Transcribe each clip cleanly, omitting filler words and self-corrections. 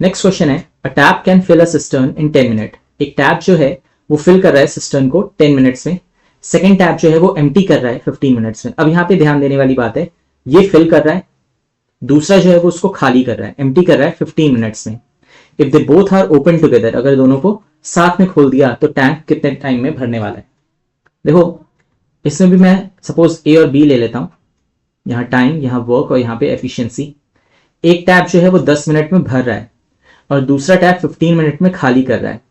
Next question है, a tap can fill a cistern in 10 minute. एक tap जो है वो फिल कर रहा है सिस्टर्न को 10 मिनट्स में। सेकेंड टैप जो है वो एम्प्टी कर रहा है 15 मिनट्स में। अब यहाँ पे ध्यान देने वाली बात है, ये फिल कर रहा है, दूसरा जो है वो उसको खाली कर रहा है, एम्प्टी कर रहा है 15 मिनट्स में। If they both are open together, अगर दोनों को साथ में खोल दिया तो टैंक कितने टाइम में भरने वाला है। देखो इसमें भी मैं सपोज ए और बी ले लेता हूं, यहाँ टाइम, यहाँ वर्क और यहाँ पे एफिशिएंसी। एक टैप जो है वो 10 मिनट में भर रहा है और दूसरा टैप 15 मिनट में खाली कर रहा है।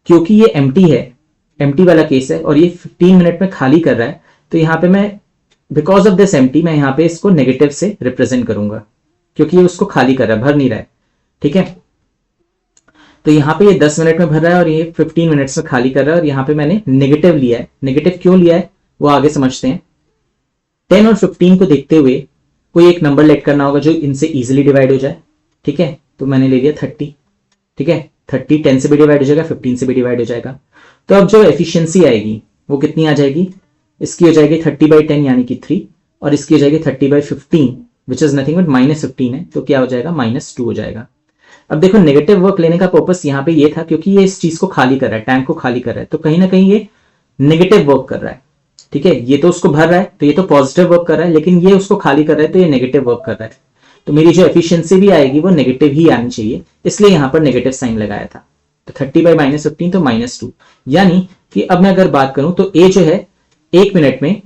क्योंकि ये एम्प्टी है, एम्प्टी वाला केस है और ये 15 मिनट में खाली कर रहा है, तो यहाँ पे मैं बिकॉज ऑफ दिस एम्प्टी मैं यहाँ पे इसको नेगेटिव से रिप्रेजेंट करूंगा, क्योंकि ये उसको खाली कर रहा है, भर नहीं रहा है। ठीक है, तो यहाँ पे ये 10 मिनट में भर रहा है और ये 15 मिनट्स में खाली कर रहा है, और यहाँ पे मैंने नेगेटिव लिया है। नेगेटिव क्यों लिया है वो आगे समझते हैं। 10 और 15 को देखते हुए कोई एक नंबर लेट करना होगा जो इनसे इजिली डिवाइड हो जाए। ठीक है, तो मैंने ले लिया 30। ठीक है, 30 10 से भी डिवाइड हो जाएगा, 15 से भी डिवाइड हो जाएगा। तो अब जो एफिशिएंसी आएगी वो कितनी आ जाएगी, इसकी हो जाएगी 30/10 यानी कि 3, और इसकी हो जाएगी 30/15 विच इज नथिंग बट -15 है, तो क्या हो जाएगा -2 हो जाएगा। अब देखो नेगेटिव वर्क लेने का पर्पस यहाँ पे ये था क्योंकि ये इस चीज को खाली कर रहा है, टैंक को खाली कर रहा है, तो कहीं ना कहीं ये नेगेटिव वर्क कर रहा है। ठीक है, ये तो उसको भर रहा है तो ये तो पॉजिटिव वर्क कर रहा है, लेकिन ये उसको खाली कर रहा है तो ये नेगेटिव वर्क कर रहा है। तो मेरी जो एफिशिएंसी भी आएगी वो नेगेटिव ही आनी चाहिए, इसलिए यहां पर नेगेटिव साइन लगाया था। तो 30/-15 तो -2, यानी कि अब मैं अगर बात करूं तो ए जो है एक मिनट में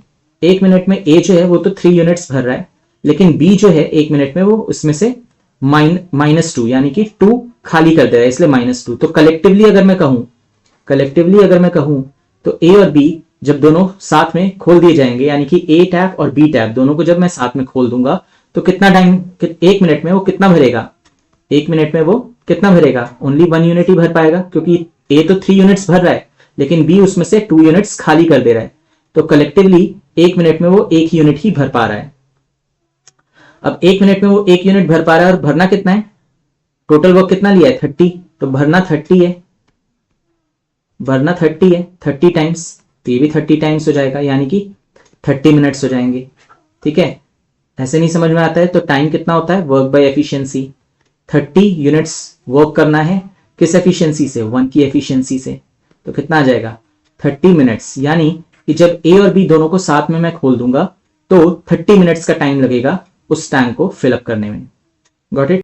ए जो है वो तो 3 यूनिट्स भर रहा है, लेकिन बी जो है एक मिनट में वो उसमें से -2 यानी कि 2 खाली कर दे रहा है, इसलिए -2। तो कलेक्टिवली अगर मैं कहूं तो ए और बी जब दोनों साथ में खोल दिए जाएंगे, यानी कि ए टैप और बी टैप दोनों को जब मैं साथ में खोल दूंगा तो कितना टाइम, एक मिनट में वो कितना भरेगा, एक मिनट में वो कितना भरेगा, ओनली 1 यूनिट ही भर पाएगा, क्योंकि ए तो 3 यूनिट्स भर रहा है लेकिन बी उसमें से 2 यूनिट्स खाली कर दे रहा है। तो कलेक्टिवली एक मिनट में वो 1 यूनिट ही भर पा रहा है। अब एक मिनट में वो 1 यूनिट भर पा रहा है और भरना कितना है, टोटल वर्क कितना लिया है 30, तो भरना 30 है, 30 टाइम्स, तो ये भी 30 टाइम्स हो जाएगा, यानी कि 30 मिनट्स हो जाएंगे। ठीक है, ऐसे नहीं समझ में आता है तो टाइम कितना होता है, work by efficiency. 30 units work करना है किस एफिशिएंसी से, 1 की एफिशिएंसी से, तो कितना आ जाएगा 30 मिनट्स, यानी कि जब ए और बी दोनों को साथ में मैं खोल दूंगा तो 30 मिनट्स का टाइम लगेगा उस टैंक को फिलअप करने में। Got it.